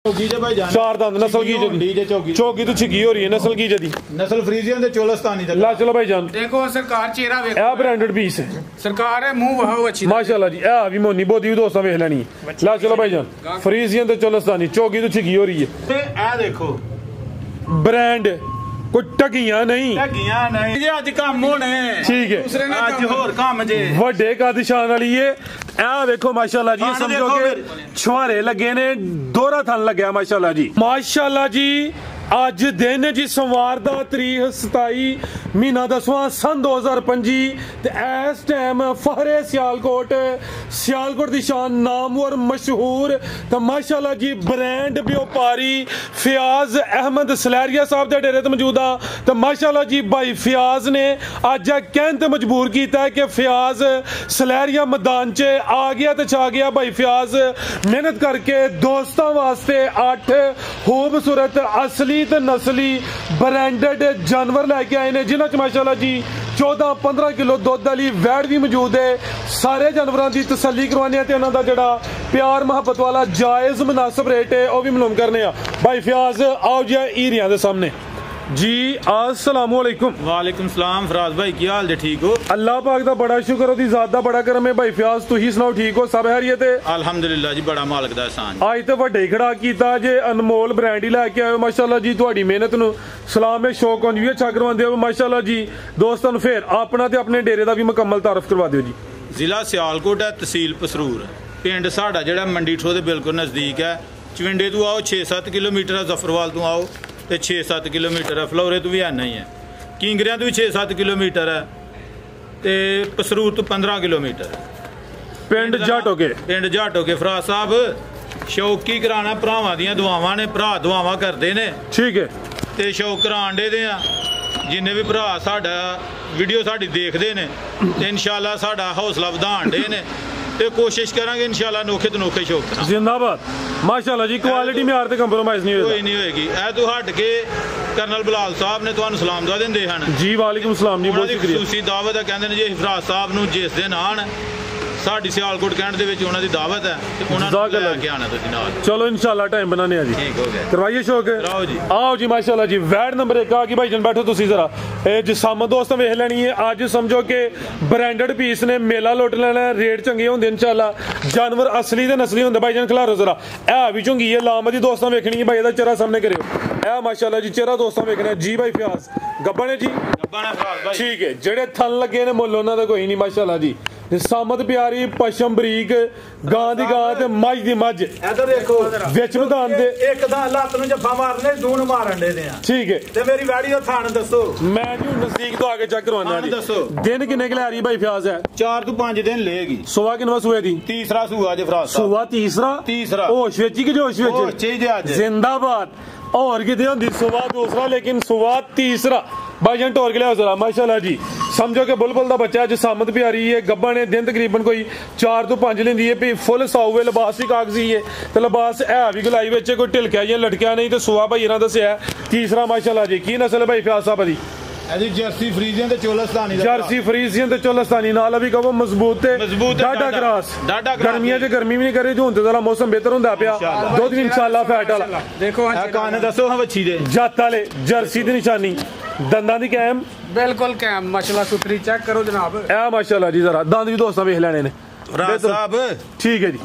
चार दंद नस्ल की चौकी तो छिकी हो रही है नस्ल की जदी नस्ल फ्रीजियन ते चोलस्तानी तक। ला चलो भाईजान देखो सरकार चेहरा वेखो ए ब्रांडेड पीस है सरकार है मुंह वहां अच्छी माशाल्लाह जी ए भी मोनी बोदी भी दोस्तों वेख लेनी है। ला चलो भाईजान फ्रीजियन ते चोलस्तानी चौकी तो छिकी हो रही है ते ए देखो ब्रांड कोई टगियां नहीं जे अज काम होने ठीक है अज होर काम जे वड्डे कद शान वाली है ए देखो माशाल्लाह जी समझो के छुहारे लगे ने दोहरा थन लगे माशाल्लाह जी अज दिन जी सोमवार दा तारीख 27 महीना 10वां सन 2025 ते इस टाइम फहरे सियालकोट दी शान नामवर मशहूर ते माशाल्लाह जी ब्रांड व्यापारी फयाज अहमद सलैरिया साहब दे डेरे ते मौजूद आ ते माशाल्लाह जी भाई फयाज ने अज कहते मजबूर किया है कि फयाज सलैरिया मैदान च आ गया ते छा गया। भाई फयाज मेहनत करके दोस्तों वास्ते 8 खूबसूरत असली नस्ली ब्रांडेड जानवर लैके आए ने जिन्होंने माशाल्लाह जी 14-15 किलो दुध वाली वैड़ भी मौजूद है। सारे जानवरों की तसल्ली करवाने ते उन्हों दा जिहड़ा प्यार मुहब्बत वाला जायज़ मुनासिब रेट है वह भी मालूम करने भाई फयाज आओ जी हीरिया दे सामने जी अस्सलाम वालेकुम। वालेकुम सलाम फराज भाई की हाल जे ठीक हो? अल्लाह पाक दा बड़ा शुक्र ओदी जात दा बड़ा करम है। भाई फयाज तुही सुनाओ ठीक हो सब हैरियत है? अल्हम्दुलिल्लाह जी बड़ा मालिक दा एहसान। आज तो वड्डे खड़ा कीता जे अनमोल ब्रांड ही लैके आए माशाल्लाह जी तुहाडी मेहनत नु सलाम है शौक उंज भी अच्छा करवांदे हो माशाल्लाह जी। दोस्तों नु फिर अपना ते अपने डेरे दा भी मुकम्मल तारफ करवा दियो जी। जिला सियालकोट है तहसील पसरूर पिंड साडा जेड़ा मंडी ठो दे बिल्कुल नज़दीक है। चविंडे तो आओ 6-7 किलोमीटर है, जफरवाल तो आओ तो 6-7 किलोमीटर है, फलौरे तो भी है नहीं है, किंगरिया तो भी 6-7 किलोमीटर है, तो पसरूर तो 15 किलोमीटर है। पिंड जाटो के फराज साहब शौकी कराना भरावां दियां दुआवां ने, भरा दुआवां करते ने ठीक है तो शौक करान दे जिन्ने भी भरा साडा वीडियो साडी देखते हैं तो इंशाल्लाह साडा हौसला वधाण दे ने ते कोशिश करांगे इंशाल्लाह नोखे तो नोखे शौक जिंदाबाद माशाल्लाह जी। क्वालिटी में यार कंप्रोमाइज नहीं होएगा, कोई नहीं होएगी। ए तो हट के कर्नल बिलाल साहब ने तुहानू सलाम दुआ देंदे हन जी। वालेकुम सलाम जी, बहुत शुक्रिया। खुसूसी दावत है कहंदे ने जी फराज साहब नू जिस दिन आण साडी सियालकोट कैंट दे विच उन्हां दी दावत है ते उन्हां नू लेके आना तुसीं नाल। चलो इंशाल्लाह टाइम बनाने आ जी। ठीक हो गया, करवाइए शौक आओ जी। आओ जी माशाल्लाह जी। वैड नंबर 1 आ गई भाईजान, बैठो तुसी जरा ए जिसाम दोस्तों वेख लेनी है। आज समझो कि ब्रांडेड पीस ने मेला लुट लेना है, रेट चंगे होंदे इंशाल्लाह। जानवर असली ते नस्ली होंदे भाईजान। खिलारो जरा ए भी चुंगी है लामदी दोस्तों वेखनी है भाई दा चेहरा सामने करियो ए माशाल्लाह जी चेहरा दोस्तों वेखना जी। भाई फयाज गब्बा ने जी, गब्बा ने फराज भाई ठीक है। जेड़े थन लगे ने मुੱਲ ਉਹਨਾਂ ਦਾ कोई नहीं माशाल्लाह जी। सामत प्यारी पशम बरीक गां दी गां ते मझ दी मझ। इधर देखो विच मैदान दे एक दा लत नु जफा मारने दून मारन दे आ ठीक है ते मेरी वैड़ी दा थान दसो मैं जी नजदीक तो आके चेक करवाना जी। दसो दिन किन्ने के ले रही भाई फयाज है? 4 to 5 दिन लेगी। सुबह किन्ना सुए दी? तीसरा सुआ जे फराज सुबह तीसरा होश विच कि जोश विच? होश च जे आज जिंदाबाद। और किते होंदी सुबह दूसरा लेकिन सुबह तीसरा भाईजान टोर के लिया जरा माशाल्लाह जी। समझो कि बुलबुल दा बच्चा जिसामत भी आ रही है। गब्बा ने दिन तकरीबन कोई 4 to 5 लेंदी है भी फुल साउवे लिबास भी कागजी है तो लिबास है भी गुलाई बच्चे कोई ढिलकिया या लटकिया नहीं तो सुबह भाई इन्होंने दसिया तीसरा माशाल्लाह जी। की नस्ल है भाई फयाज साहब दी? जर्सी फ्रीजियन ते चोलस्तानी जर्सी फ्रीजियन ते चोलस्तानी नाल अभी कहो मजबूत डाडा ग्रास। गर्मियां च गर्मी भी नहीं करे जो हुंदे जरा मौसम बेहतर हुंदा पिया दुध भी इंशाल्लाह फैट वाला। देखो कान दसो हां बच्ची दे जात वाले जर्सी दी निशानी दंदां दी कायम बिल्कुल कायम माशाल्लाह सुथरी चेक करो जनाब ए माशाल्लाह जी। जरा दंद भी दोस्तों वेख लेने ने फराज साहब ठीक है जी।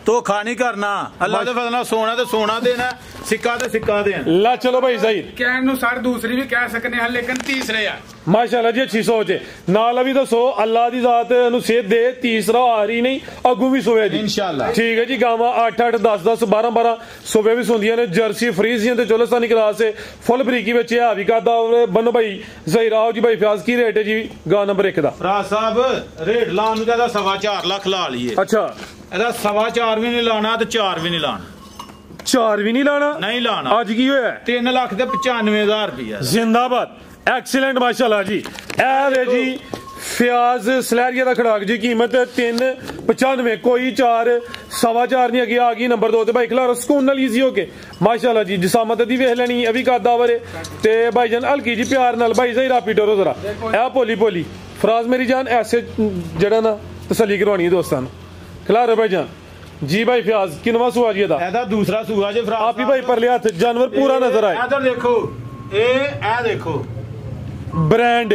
धोखा नहीं करना अल्लाह दे फजल नाल सोना ते सोना देना सिक्का ते सिक्का देना। ला चलो भाई सही कहन नु सारे दूसरी भी कह सकने हैं लेकिन तीसरे है माशाल्लाह जी अच्छी सोच है। नाल भी दसो अल्लाह दी जात नु सेहत दे तीसरा आ रही नहीं अगू भी सोए जी इंशाल्लाह ठीक है जी। गावां 8-8 10-10 12-12 सोबे भी सुंदियां ने। जर्सी फ्रीजियन ते चोलस्तानी क्रास से फुल बरीकी विच है भी कादा बनो भाई सही राओ जी। भाई फयाज की रेट है जी गा नंबर 1 दा? फराज साहब रेट लान दा 4.25 लाख ला लिए। अच्छा ਇਹਦਾ 4.25 भी नहीं लाना तो 4 भी नहीं लाना। 4 भी नहीं लाना? नहीं लाना। आज की होया 3 लाख ते 95,000 रुपया। जिंदाबाद एक्सीलेंट माशाल्लाह जी। ए वे जी फयाज सलैरिया दा खड़ाक जी कीमत 395 कोई 4 4.25 नहीं अगे आ गई नंबर 2 ते भाई खिलारो सुकून नाल इजी होके माशाल्लाह जी। जिसामत दी वेख लेनी अभी कादा वरे ते भाईजान हल्की जी प्यार नाल भाई सही रापी टोरो जरा ए पोली फराज मेरी जान ऐसे जड़ा ना तसल्ली करवानी है दोस्तां खिलारो भाईजान जी भाई फ्याज किनवा सुआ जी दा ਇਹਦਾ ਦੂਸਰਾ ਸੂਆ ਜੇ ਫਰਾਜ਼ आप ही भाई परले हाथ जानवर पूरा नजर आए ਇਧਰ ਦੇਖੋ ਇਹ ਦੇਖੋ ब्रांड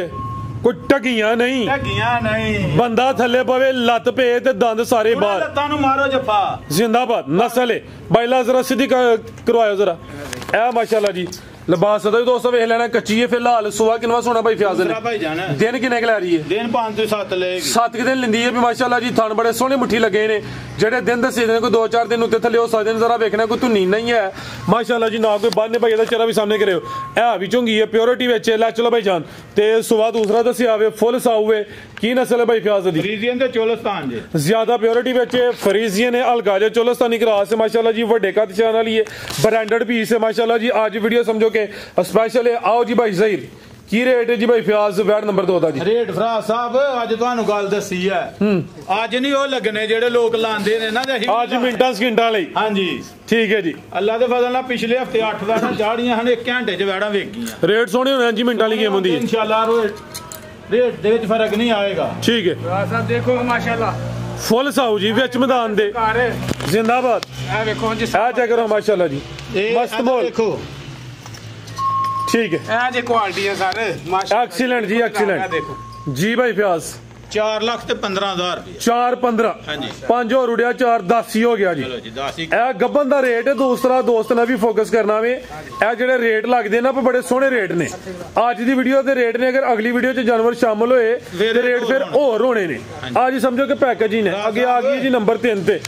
कोई टगियां नहीं ਢੱਗੀਆਂ ਨਹੀਂ बंदा थले पवे लत पे ते दंद सारे ਉਹਨਾਂ बाहर ਲੱਤਾਂ ਨੂੰ ਮਾਰੋ ਜੱਫਾ जिंदाबाद नस्ल है बाइला जरा सीधी करवाओ जरा ए माशाल्लाह जी लिबास तो दोस्तों वेख लेना कच्ची है फिलहाल सुआ किनवा सोना भाई फ्याज ਦੂਸਰਾ ਭਾਈ ਜਾਨ ने दिन किने क लै रही है ਦਿਨ 5 ਤੋਂ 7 ਲਏਗੀ 7 दिन लिंदी है भी माशाल्लाह जी थन बड़े सोहने मुट्ठी लगे ने जेडे दिन दसे ने कोई 2-4 दिन उत्ते थले हो सकदे ने जरा वेखना कोई धुनी नहीं है माशाल्लाह जी ना कोई बाने भाई दा चेहरा भी सामने करियो ए भी चुंगी है प्योरिटी विच लै चलो भाई जान ते सुआ दूसरा दसिया वे फुल साऊ है की नस्ल है भाई फ्याज दी ਫਰੀਜ਼ੀਅਨ ਤੇ ਚੋਲਸਤਾਨ ਜੇ ज्यादा प्योरिटी विच फरीजियन है हल्का जे चोलस्तानी क्रॉस है माशाल्लाह जी वड्डे कद शान वाली है ब्रांडेड पीस है माशाल्लाह जी आज वीडियो समझो के स्पेशल है आओ जी भाई ज़हीर की रेट है जी भाई फ्याज वैट नंबर 2 दा जी ਰੇਟ ਫਰਾਜ਼ ਸਾਹਿਬ ਅੱਜ ਤੁਹਾਨੂੰ ਗੱਲ ਦੱਸੀ ਹੈ ਅੱਜ ਨਹੀਂ ਉਹ ਲੱਗਣੇ ਜਿਹੜੇ ਲੋਕ ਲਾਉਂਦੇ ਨੇ ਨਾ ਤੇ ਅਸੀਂ आज मिनटां सकिंटां ਲਈ ਹਾਂਜੀ ठीक है जी ਅੱਲਾ ਦੇ ਫਜ਼ਲ ਨਾਲ ਪਿਛਲੇ ਹਫਤੇ 8 10 ਚਾੜੀਆਂ ਹਨ 1 ਘੰਟੇ 'ਚ ਵੈੜਾਂ ਵੇਖ ਗਈਆਂ रेट सोहने होने 5 मिनटां ਲਈ गेम हुंदी है ਇਨਸ਼ਾਅੱਲਾ ਰੇਟ ਦੇ ਵਿੱਚ ਫਰਕ ਨਹੀਂ ਆਏਗਾ ठीक है ਫਰਾਜ਼ ਸਾਹਿਬ ਦੇਖੋ ਮਾਸ਼ਾਅੱਲਾ फुल साऊ जी विच मैदान दे ਕਾਰ ਹੈ जिंदाबाद ਇਹ ਵੇਖੋ ਜੀ आ चेक करो माशाल्लाह जी ਇਹ मस्त ਇੱਧਰ बोल ਦੇਖੋ ठीक है ਇਹ ਜੇ ਕੁਆਲਿਟੀ ਹੈ ਸਰ ਮਾਸ਼ਾਅੱਲਾ एक्सीलेंट जी ਇਹ एक्सीलेंट ਦੇਖੋ जी भाई फ्याज 4 ਲੱਖ ਤੇ 15000 ਰੁਪਏ 4-15 ਹਾਂਜੀ 5 और उड़िया 4-10 ही हो गया जी ਚਲੋ ਜੀ 10 ਹੀ ਇਹ ਗੱਬਨ ਦਾ ਰੇਟ ਦੂਸਰਾ ਦੋਸਤ ਨੇ ਵੀ ਫੋਕਸ ਕਰਨਾ ਵੇ ਇਹ ਜਿਹੜੇ ਰੇਟ ਲੱਗਦੇ ਨਾ ਬੜੇ ਸੋਹਣੇ ਰੇਟ ਨੇ ਅੱਜ ਦੀ ਵੀਡੀਓ ਦੇ ਰੇਟ ਨੇ ਅਗਰ ਅਗਲੀ ਵੀਡੀਓ 'ਚ ਜਾਨਵਰ ਸ਼ਾਮਲ ਹੋਏ ਤੇ ਰੇਟ ਫਿਰ ਹੋਰ ਹੋਣੇ ਨੇ ਅੱਜ ਸਮਝੋ ਕਿ ਪੈਕੇਜ ਹੀ ਨੇ ਅੱਗੇ ਆ ਗਈ ਜੀ ਨੰਬਰ 3 ਤੇ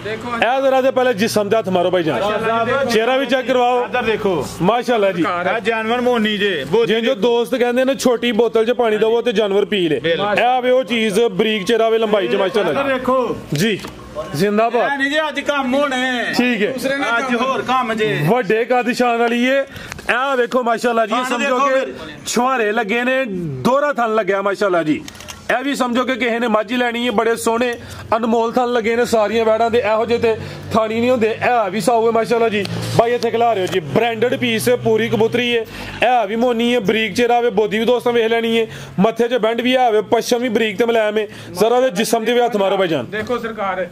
ਦੇਖੋ ਇਹ ਜ਼ਰਾ ਦੇ ਪਹਿਲੇ ਜਿਸਮ ਦਾ ਹੱਥ ਮਾਰੋ ਭਾਈ ਜਾਨ ਚਿਹਰਾ ਵੀ ਚੈੱਕ ਕਰਵਾਓ ਇੱਧਰ ਦੇਖੋ ਮਾਸ਼ਾਅੱਲਾ ਜੀ ਇਹ ਜਾਨਵਰ ਮੋਨੀ ਜੇ ਜੇ ਜੋ ਦੋਸਤ ਕਹਿੰਦੇ ਨੇ ਛੋਟੀ ਬੋਤਲ 'ਚ ਪਾਣੀ ਦਵੋ ਤੇ ਜਾਨਵਰ ਪੀ ਲੇ ਇਹ ਆਵੇ ਉਹ ਚੀਜ਼ ਬਰੀਕ ਚਿਹਰਾ ਵੇ ਲੰਬਾਈ 'ਚ ਮਾਸ਼ਾਅੱਲਾ ਇੱਧਰ ਦੇਖੋ ਜੀ ਜਿੰਦਾਬਾਦ ਇਹ ਨਹੀਂ ਜੀ ਅੱਜ ਕੰਮ ਹੋਣੇ ਠੀਕ ਹੈ ਦੂਸਰੇ ਨਾਲ ਅੱਜ ਹੋਰ ਕੰਮ ਜੇ ਵੱਡੇ ਕੱਦ ਸ਼ਾਨ ਵਾਲੀ ਏ ਇਹ ਵੇਖੋ ਮਾਸ਼ਾਅੱਲਾ ਜੀ ਥਣ ਸਮਝੋ ਦੇਖੋ ਕਿ ਛੁਹਾਰੇ ਲੱਗੇ ਨੇ ਦੋਹਰਾ ਥਣ ਲੱਗਿਆ ਮਾਸ਼ਾਅੱਲਾ ਜੀ ਇਹ ਵੀ ਸਮਝੋ ਕਿ ਕਿਸੇ ਨੇ ਮੱਝ ਲੈਣੀ ਹੈ ਬੜੇ ਸੋਹਣੇ ਅਨਮੋਲ ਥਣ ਲੱਗੇ ਨੇ ਸਾਰੀਆਂ ਵੈੜਾਂ ਦੇ ਇਹੋ ਜਿਹੇ ਤੇ ਥਾਣੀ ਨਹੀਂ ਹੁੰਦੇ ਇਹ ਵੀ ਸਾਊ ਹੈ ਮਾਸ਼ਾਅੱਲਾ ਜੀ ਭਾਈ ਇੱਥੇ ਖਿਲਾ ਰਹੇ ਹੋ ਜੀ ਬ੍ਰਾਂਡਡ ਪੀਸ ਪੂਰੀ ਕਬੂਤਰੀ ਹੈ ਇਹ ਵੀ ਮੋਨੀ ਹੈ ਬਰੀਕ ਚਿਹਰਾ ਵੇ ਬੋਦੀ ਵੀ ਦੋਸਤਾਂ ਵੇਖ ਲੈਣੀ ਹੈ ਮੱਥੇ 'ਚ ਬੈਂਡ ਵੀ ਆਵੇ ਪੱਛਮ ਵੀ ਬਰੀਕ ਤੇ ਮੁਲਾਇਮ ਹੈ ਜ਼ਰਾ ਦੇ ਜਿਸਮ ਦੇ ਵੀ ਹੱਥ ਮਾਰੋ ਭਾਈ ਜਾਨ ਦੇਖੋ ਸਰਕਾਰ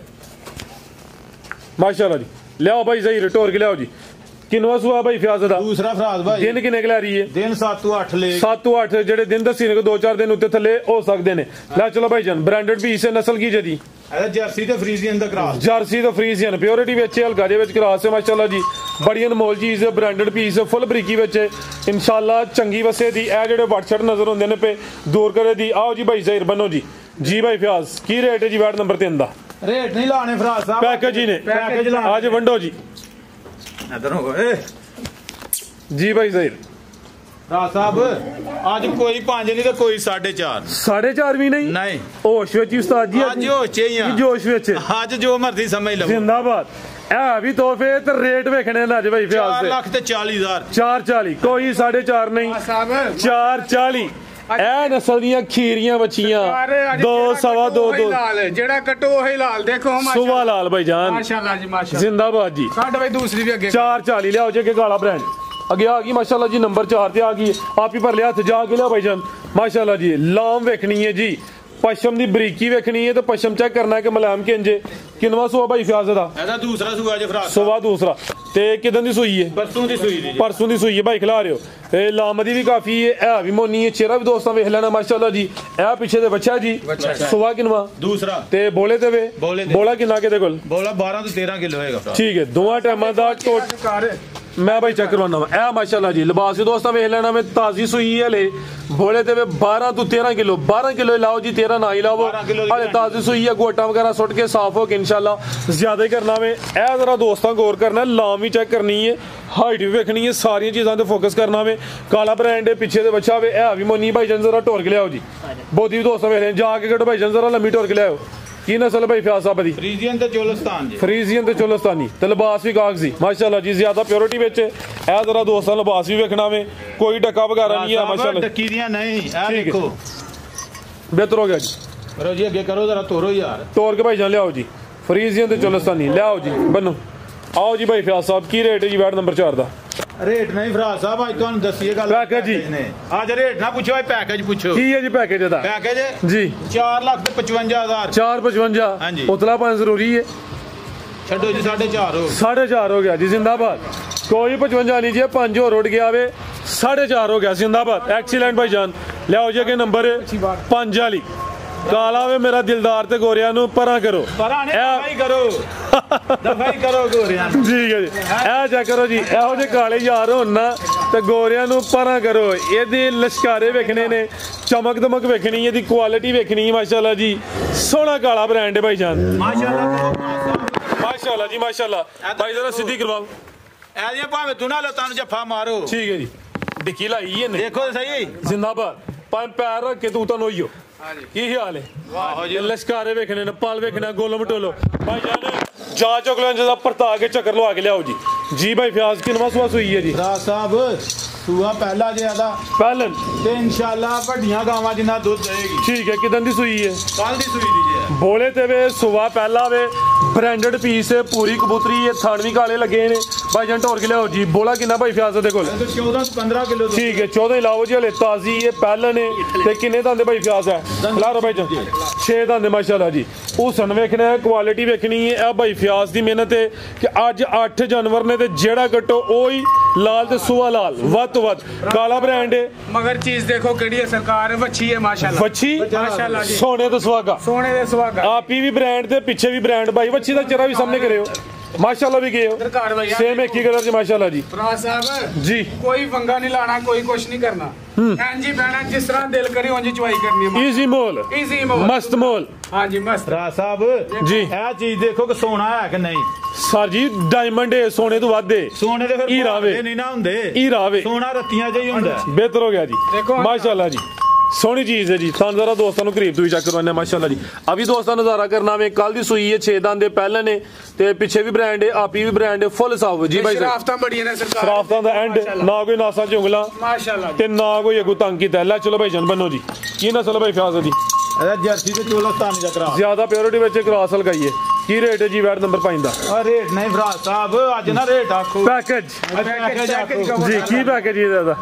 माशाल्लाह जी लियाओ भाई ज़हीर टोर के लियाओ जी किनवा सुआ भाई फ्याज दा ਦੂਸਰਾ ਫਰਾਜ਼ ਭਾਈ दिन किने के लै रही है ਦਿਨ 7 ਤੋਂ 8 ਲੈ 7 ਤੋਂ 8 ਜਿਹੜੇ ਦਿਨ ਦੱਸੀ ਨੇ 2-4 ਦਿਨ ਉੱਤੇ ਥੱਲੇ ਹੋ ਸਕਦੇ ਨੇ ਲੈ ਚਲੋ ਭਾਈ ਜਾਨ ਬ੍ਰਾਂਡਡ ਪੀਸ ਹੈ ਨਸਲ ਕੀ ਜਦੀ ਇਹ ਜਰਸੀ ਤੇ ਫਰੀਜ਼ੀਅਨ ਦਾ ਕਰਾਸ ਜਰਸੀ ਤੋਂ ਫਰੀਜ਼ੀਅਨ ਪਿਓਰਿਟੀ ਵਿੱਚ ਹਲਕਾ ਦੇ ਵਿੱਚ ਕਰਾਸ ਹੈ ਮਾਸ਼ਾਅੱਲਾ ਜੀ ਬੜੀ ਅਨਮੋਲ ਚੀਜ਼ ਹੈ ਬ੍ਰਾਂਡਡ ਪੀਸ ਫੁੱਲ ਬਰੀਕੀ ਵਿੱਚ ਇਨਸ਼ਾਅੱਲਾ ਚੰਗੀ ਵਸੇ ਦੀ ਇਹ ਜਿਹੜੇ WhatsApp ਨਜ਼ਰ ਹੁੰਦੇ ਨੇ ਪੇ ਦੂਰ ਕਰੇ ਦੀ ਆਓ ਜੀ ਭਾਈ ਜ਼ਾਹਿਰ ਬਨੋ ਜੀ ਭਾਈ ਫਿਆਜ਼ ਕੀ ਰੇਟ ਹੈ ਜੀ ਵਾਰਡ ਨੰਬਰ 3 ਦਾ ਰੇਟ ਨਹੀਂ ਲਾਣੇ ਫਰਾਜ਼ ਸਾਹਿਬ ਪੈਕੇਜ ਹੀ ਨੇ ਪੈਕੇਜ ਲਾ ਅੱਜ ਵੰਡੋ ਜੀ ਇਧਰ ਹੋ ਏ ਜੀ ਭਾਈ ਜ਼ਾਹਿਰ ਫਰਾਜ਼ ਸਾਹਿਬ ਅੱਜ ਕੋਈ 5 ਨਹੀਂ ਤੇ ਕੋਈ 4.5 4.5 ਵੀ ਨਹੀਂ ਨਹੀਂ ਹੋਸ਼ ਵਿੱਚ ਹੀ ਉਸਤਾਦ ਜੀ ਅੱਜ ਹੋਸ਼ 'ਚ ਹੀ ਆ ਜੋਸ਼ ਵਿੱਚ ਅੱਜ ਜੋ ਮਰਜ਼ੀ ਸਮਝ ਲਓ ਜਿੰਦਾਬਾਦ ਇਹ ਵੀ ਤੋਹਫੇ ਤੇ ਰੇਟ ਵੇਖਣੇ ਨਾ ਅੱਜ ਭਾਈ 4 ਫਿਆਜ਼ ਦੇ ਲੱਖ ਤੇ 40000 440 ਕੋਈ 4.5 ਨਹੀਂ ਸਾਹਿਬ 440 ਇਹ ਨਸਲ ਦੀਆਂ ਖੀਰੀਆਂ ਬੱਚੀਆਂ 2 ਸਵਾ 2 ਲਾਲ ਜਿਹੜਾ ਕਟੋ ਉਹੀ ਲਾਲ ਦੇਖੋ ਸੁਬਾ ਲਾਲ ਭਾਈ ਜਾਨ ਮਾਸ਼ਾਅੱਲਾ ਜੀ ਮਾਸ਼ਾਅੱਲਾ ਜਿੰਦਾਬਾਦ ਜੀ ਸਾਡੇ ਭਾਈ ਦੂਸਰੀ ਵੀ ਅੱਗੇ 440 ਲਿਆਓ ਜੇ ਕਿ ਕਾਲਾ ਬ੍ਰਾਂਡ ਅੱਗੇ ਆ ਗਈ ਮਾਸ਼ਾਅੱਲਾ ਜੀ ਨੰਬਰ 4 ਤੇ ਆ ਗਈ ਆਪ ਹੀ ਭਰ ਲਿਆ ਹੱਥ ਜਾ ਕੇ ਲਿਆ ਭਾਈ ਜਾਨ ਮਾਸ਼ਾਅੱਲਾ ਜੀ ਲਾਮ ਵੇਖਣੀ ਹੈ ਜੀ ਪਸ਼ਮ ਦੀ ਬਰੀਕੀ ਵੇਖਣੀ ਹੈ ਤੇ ਪਸ਼ਮ ਚੈੱਕ ਕਰਨਾ ਹੈ ਕਿ ਮਲਾਮ ਕਿੰਜੇ ਕਿੰਨਵਾ ਸੂਆ ਭਾਈ ਫਿਆਜ਼ ਦਾ ਇਹਦਾ ਦੂਸਰਾ ਸੂਆ ਜੇ ਫਰਾਜ਼ ਸੁਬਾ ਦੂਸਰਾ ਤੇ ਕਿਦਾਂ ਦੀ ਸੂਈ ਹੈ ਪਰਸੋਂ ਦੀ ਸੂਈ ਦੀ ਜੀ। ਪਰਸੋਂ ਦੀ ਸੂਈ ਹੈ ਭਾਈ ਖਿਲਾ ਰਹੇ ਹੋ ਇਹ ਲਾਮਦੀ ਵੀ ਕਾਫੀ ਹੈ ਇਹ ਵੀ ਮੋਨੀ ਹੈ ਚਿਹਰਾ ਵੀ ਦੋਸਤਾਂ ਵੇਖ ਲੈਣਾ ਮਾਸ਼ਾਅੱਲਾ ਜੀ ਇਹ ਪਿੱਛੇ ਦੇ ਬੱਚਾ ਜੀ ਸੁਬਾ ਕਿੰਨਵਾ ਦੂਸਰਾ ਤੇ ਬੋਲੇ ਤੇ ਵੇ ਬੋਲੇ ਤੇ। ਬੋਲਾ ਕਿੰਨਾ ਕਿਤੇ ਕੋਲ ਬੋਲਾ 12 ਤੋਂ 13 ਕਿਲੋ ਹੋਏਗਾ ਫਰਾਜ਼ ਠੀਕ ਹੈ ਦੋਵਾਂ ਟਾਈਮਾਂ ਦਾ ਟੋਟ ਕਾਰ ਮੈਂ ਭਾਈ ਚੈੱਕ ਕਰਵਾਉਣਾ ਵਾ ਇਹ ਮਾਸ਼ਾਅੱਲਾ ਜੀ ਲਿਬਾਸ ਵੀ ਦੋਸਤਾਂ ਵੇਖ ਲੈਣਾ ਮੈਂ ਤਾਜ਼ੀ ਸੂਈ ਹੈ ਲੈ ਬੋਲੇ ਤੇ ਵੇ 12 ਤੋਂ 13 ਕਿਲੋ 12 ਕਿਲੋ ਲਾਓ ਜੀ 13 ਨਾ ਹੀ ਲਾਓ 12 ਕਿਲੋ ਦੀ ਹਲੇ ਤਾਜ਼ੀ ਸੂਈ ਹੈ ਗੋਟਾ ਵਗੈਰਾ ਸੁੱਟ ਕੇ ਸਾਫ਼ ਹੋ ਕੇ ਇਨਸ਼ਾਅੱਲਾ ਜ਼ਿਆਦਾ ਹੀ ਕਰਨਾ ਵੇ ਇਹ ਜ਼ਰਾ ਦੋਸਤਾਂ ਗੌਰ ਕਰਨਾ ਲਾਮ ਵੀ ਚੈੱਕ ਕਰਨੀ ਹੈ ਹਾਈਟ ਵੀ ਵੇਖਣੀ ਹੈ ਸਾਰੀਆਂ ਚੀਜ਼ਾਂ ਤੇ ਫੋਕਸ ਕਰਨਾ ਵੇ ਕਾਲਾ ਬ੍ਰਾਂਡ ਦੇ ਪਿੱਛੇ ਦੇ ਬੱਚਾ ਵੇ ਇਹ ਵੀ ਮੋਨੀ ਭਾਈ ਜਨ ਜ਼ਰਾ ਟੋਰ ਕੇ ਲਿਆਓ ਜੀ ਬੋਦੀ ਵੀ ਦੋਸਤਾਂ ਵੇਖ ਰਹੇ ਜਾ ਕੇ ਕੱਢੋ ਭਾਈ ਜਨ ਜ਼ਰਾ ਲੰਮੀ ਟੋਰ ਕੇ ਲਿਆਓ ਕੀ ਨਸਲ ਭਾਈ ਫਿਆਜ਼ ਸਾਹਿਬ ਦੀ ਫਰੀਜ਼ੀਅਨ ਤੇ ਚੋਲਸਤਾਨ ਜੀ ਫਰੀਜ਼ੀਅਨ ਤੇ ਚੋਲਸਤਾਨੀ ਤੇ ਲਿਬਾਸ ਵੀ ਕਾਗਜ਼ੀ ਮਾਸ਼ਾਅੱਲਾ ਜੀ ਜ਼ਿਆਦਾ ਪਿਓਰਿਟੀ ਵਿੱਚ ਇਹ ਜ਼ਰਾ ਦੋਸਤਾਂ ਲਿਬਾਸ ਵੀ ਵੇਖਣਾ ਵੇ ਕੋਈ ਡੱਕਾ ਵਗੈਰਾ ਨਹੀਂ ਹੈ ਮਾਸ਼ਾਅੱਲਾ ਡੱਕੀ ਦੀਆਂ ਨਹੀਂ ਇਹ ਠੀਕ ਹੈ। ਦੇਖੋ ਬਿਹਤਰ ਹੋ ਗਿਆ ਜੀ ਕਰੋ ਜੀ ਅੱਗੇ ਕਰੋ ਜਰਾ ਤੋਰੋ ਯਾਰ ਤੋਰ ਕੇ ਭਾਈ ਜਾਨ ਲਿਆਓ ਜੀ ਫਰੀਜ਼ੀਅਨ ਤੇ ਚੋਲਸਤਾਨੀ ਲਿਆਓ ਜੀ ਬੰਨੋ ਆਓ ਜੀ ਭਾਈ ਫਿਆਜ਼ ਸਾਹਿਬ ਕੀ ਰੇਟ ਹੈ ਜੀ ਵਾਰਡ ਨੰਬਰ 4 ਦਾ ਰੇਟ ਨਹੀਂ ਫਰਾਜ਼ ਸਾਹਿਬ ਅੱਜ ਤੁਹਾਨੂੰ ਦੱਸੀਏ ਗੱਲ ਪੈਕੇਜ ਜੀ। ਅੱਜ ਰੇਟ ਨਾ ਪੁੱਛੋ ਇਹ ਪੈਕੇਜ ਪੁੱਛੋ ਕੀ ਹੈ ਜੀ ਪੈਕੇਜ ਇਹਦਾ ਪੈਕੇਜ ਜੀ 4,55,000 455 ਹਾਂਜੀ। ਉਤਲਾ ਪਾਣ ਜ਼ਰੂਰੀ ਹੈ ਛੱਡੋ ਜੀ 4.5 ਹੋ 4.5 ਹੋ ਗਿਆ ਜੀ जिंदाबाद कोई 55 लीजिए 5 और उड़ गया वे 4.5 हो गया जिंदाबाद एक्सीलेंट भाईजान ले आओ जी के नंबर 5 वाली काला वे मेरा दिलदार ते गोरिया नु परा करो ਦਫਾਈ ਕਰੋ ਗੋਰਿਆਂ ਨੂੰ ठीक है जी ए चेक करो जी ਇਹੋ ਜਿਹੇ ਕਾਲੇ ਯਾਰ ਹੋਣ ਨਾ ਤੇ ਗੋਰਿਆਂ ਨੂੰ ਪਰਾਂ ਕਰੋ ਇਹਦੇ ਲਸ਼ਕਾਰੇ ਵੇਖਣੇ ਨੇ ਚਮਕ ਦਮਕ ਵੇਖਣੀ ਇਹਦੀ ਕੁਆਲਿਟੀ ਵੇਖਣੀ ਮਾਸ਼ਾਅੱਲਾ ਜੀ ਸੋਹਣਾ ਕਾਲਾ ਬ੍ਰਾਂਡ ਹੈ ਭਾਈਜਾਨ ਮਾਸ਼ਾਅੱਲਾ ਜੀ ਮਾਸ਼ਾਅੱਲਾ ਭਾਈ ਜਰਾ ਸਿੱਧੀ ਕਰਵਾਓ ਐਦੀਆਂ ਭਾਵੇਂ ਤੂੰ ਨਾ ਲੱਤਾਂ ਨੂੰ ਜੱਫਾ ਮਾਰੋ ਠੀਕ ਹੈ ਜੀ ਡਿੱਕੀ ਲਾਈ ਇਹਨੇ ਦੇਖੋ ਸਹੀ ਜ਼ਿੰਦਾਬਾਦ ਪੰਜ ਪੈਰ ਰੱਖ ਕੇ ਤੂੰ ਤਾਂ ਨੋਈਓ ਕੀ ਹਾਲ ਹੈ ਵਾਹ ਜੀ ਲਸ਼ਕਾਰੇ ਵੇਖਣੇ ਨੇ ਪਾਲ ਵੇਖਣਾ ਗੋਲੋ ਮਟੋਲੋ ਭਾਈ ਜਾਨ ਜਾ ਚੋਕਲਾਂ ਜਦਾ ਪਰਤਾ ਕੇ ਚੱਕਰ ਲਵਾ ਕੇ ਲਿਆਓ ਜੀ ਭਾਈ ਫਿਆਜ਼ ਕਿਨਵਾ ਸੁਆ ਸੂਈ ਹੈ ਜੀ ਰਾਜ ਸਾਹਿਬ ਸੂਆ ਪਹਿਲਾ ਜਿਆਦਾ ਪਹਿਲਨ ਤੇ ਇਨਸ਼ਾਅੱਲਾ ਵੱਡੀਆਂ ਗਾਵਾਂ ਜਿੰਨਾ ਦੁੱਧ ਦੇਗੀ ਠੀਕ ਹੈ ਕਿਦਾਂ ਦੀ ਸੂਈ ਹੈ ਕੱਲ ਦੀ ਸੂਈ ਦੀ ਜੀ ਬੋਲੇ ਤੇ ਵੇ ਸੁਆ ਪਹਿਲਾ ਵੇ ਬ੍ਰਾਂਡਡ ਪੀਸ ਹੈ ਪੂਰੀ ਕਬੂਤਰੀ ਇਹ ਥਣ ਵੀ ਕਾਲੇ ਲੱਗੇ ਨੇ ਭਾਈ ਜਾਨ ਢੋਰ ਕੇ ਲਿਆਓ ਜੀ ਬੋਲਾ ਕਿੰਨਾ ਭਾਈ ਫਿਆਜ਼ ਦੇ ਕੋਲ 14 15 ਕਿਲੋ ਠੀਕ ਹੈ 14 ਲਾਓ ਜੀ ਹਲੇ ਤਾਜ਼ੀ ਇਹ ਪਹਿਲਨ ਹੈ ਤੇ ਕਿੰਨੇ ਦੰਦੇ ਭਾਈ ਫਿਆਜ਼ ਹੈ ਲਾਰੋ ਭਾਈ ਜਾਨ 6 ਦੰਦੇ ਮਾਸ਼ਾਅੱਲਾ ਜੀ ਉਹ ਸਨ ਵੇਖਣਾ ਹੈ ਕੁਆਲਿਟੀ ਵੇਖਣੀ ਹੈ ਇਹ ਭਾਈ ਫਿਆਜ਼ ਦੀ ਮਿਹਨਤ ਹੈ ਕਿ ਅੱਜ 8 ਜਨਵਰ ਨੇ ਤੇ ਜਿਹੜਾ ਕੱਟੋ ਉਹੀ ਲਾਲ ਤੇ ਸੁਆ ਲਾਲ ਵੱਧ ਤੋਂ ਵੱਧ ਕਾਲਾ ਬ੍ਰਾਂਡ ਹੈ ਮਗਰ ਚੀਜ਼ ਦੇਖੋ ਕਿਹੜੀ ਹੈ ਸਰਕਾਰ ਵੱਛੀ ਹੈ ਮਾਸ਼ਾਅੱਲਾ ਵੱਛੀ ਮਾਸ਼ਾਅੱਲਾ ਜੀ ਸੋਨੇ ਤੇ ਸੁਹਾਗਾ ਸੋਨੇ ਦੇ ਸੁਹਾਗਾ ਆਪ ਹੀ ਵੀ ਬ੍ਰਾਂਡ ਤੇ ਪਿੱਛੇ ਵੀ ਬ੍ਰਾਂਡ ਭਾਈ ਵੱਛੀ ਦਾ ਚਿਹਰਾ ਵੀ ਸਾਹਮਣੇ ਕਰਿਓ ਮਾਸ਼ਾਅੱਲਾ ਵੀ ਗਏ ਹੋ ਸਰਕਾਰ ਭਈਆ ਸੇਮ ਇੱਕ ਹੀ ਕਲਰ ਚ ਮਾਸ਼ਾਅੱਲਾ ਜੀ ਰਾਜ ਸਾਹਿਬ ਜੀ ਕੋਈ ਪੰਗਾ ਨਹੀਂ ਲਾਣਾ ਕੋਈ ਕੁਛ ਨਹੀਂ ਕਰਨਾ ਐਂਜੀ ਬਹਿਣਾ ਜਿਸ ਤਰ੍ਹਾਂ ਦਿਲ ਕਰੇ ਉਂਝ ਚੁਆਈ ਕਰਨੀ ਹੈ ਈਜ਼ੀ ਮੋਲ ਈਜ਼ੀ ਮੋਲ ਮਸਤ ਮੋਲ ਹਾਂਜੀ ਮਸਤ ਰਾਜ ਸਾਹਿਬ ਜੀ ਇਹ ਚੀਜ਼ ਦੇਖੋ ਕਿ ਸੋਨਾ ਹੈ ਕਿ ਨਹੀਂ ਸਰ ਜੀ ਡਾਇਮੰਡ ਹੈ ਸੋਨੇ ਤੋਂ ਵੱਧ ਹੈ ਸੋਨੇ ਦੇ ਫਿਰ ਹੀਰਾ ਵੇ। ਨਹੀਂ ਨਾ ਹੁੰਦੇ ਹੀਰਾ ਵੇ। ਸੋਨਾ ਰੱਤੀਆਂ ਜਿਹਾ ਹੀ ਹੁੰਦਾ ਬਿਹਤਰ ਹੋ ਗਿਆ ਜੀ ਦੇਖੋ माशाल्लाह जी सोहनी चीज है जी ਸਾਨੂੰ ਜ਼ਰਾ ਦੋਸਤਾਂ ਨੂੰ ਕਰੀਬ ਤੋਂ ਵੀ ਚੈੱਕ ਕਰਵਾਉਂਦੇ ਮਾਸ਼ਾਅੱਲਾ ਜੀ ਅਭੀ ਦੋਸਤਾਂ ਨਜ਼ਾਰਾ ਕਰਨਾ ਵੇ ਕੱਲ ਦੀ ਸੂਈ ਹੈ 6 ਦੰਦ ਦੇ ਪਹਿਲੇ ਨੇ ਤੇ ਪਿੱਛੇ ਵੀ ਬ੍ਰਾਂਡ ਹੈ ਆਪੀ ਵੀ ਬ੍ਰਾਂਡ ਹੈ ਫੁੱਲ ਸਾਫ ਜੀ ਭਾਈ ਸ਼ਰਾਫਤਾਂ ਬੜੀਆਂ ਨੇ ਸਰਕਾਰ ਸ਼ਰਾਫਤਾਂ ਦਾ ਐਂਡ ਨਾ ਕੋਈ ਨਾਸਾਂ ਚ ਉਂਗਲਾਂ ਮਾਸ਼ਾਅੱਲਾ ਤੇ ਨਾ ਕੋਈ ਅਗੂ ਤੰਗ ਕੀਤਾ ਲੈ ਚਲੋ ਭਾਈ ਜਨ ਬੰਨੋ ਜੀ ਕੀ ਨਸਲ ਭਾਈ ਫਿਆਜ਼ ਦੀ ਇਹਦਾ ਜਰਸੀ ਤੇ ਚੋਲਸਤਾਨੀ ਦਾ ਕਰਾ ਜ਼ਿਆਦਾ ਪਿਓਰਿਟੀ ਵਿੱਚ ਕ੍ਰਾਸ ਲਗਾਈਏ ਕੀ ਰੇਟ ਹੈ ਜੀ ਵੈਟ ਨੰਬਰ 5 ਦਾ ਆ ਰੇਟ ਨਹੀਂ ਭਰਾ ਸਾਹਿਬ ਅੱਜ ਨਾ ਰੇਟ ਆਖੋ ਪੈਕੇਜ ਜੀ ਕੀ ਪੈਕੇਜ ਇਹਦਾ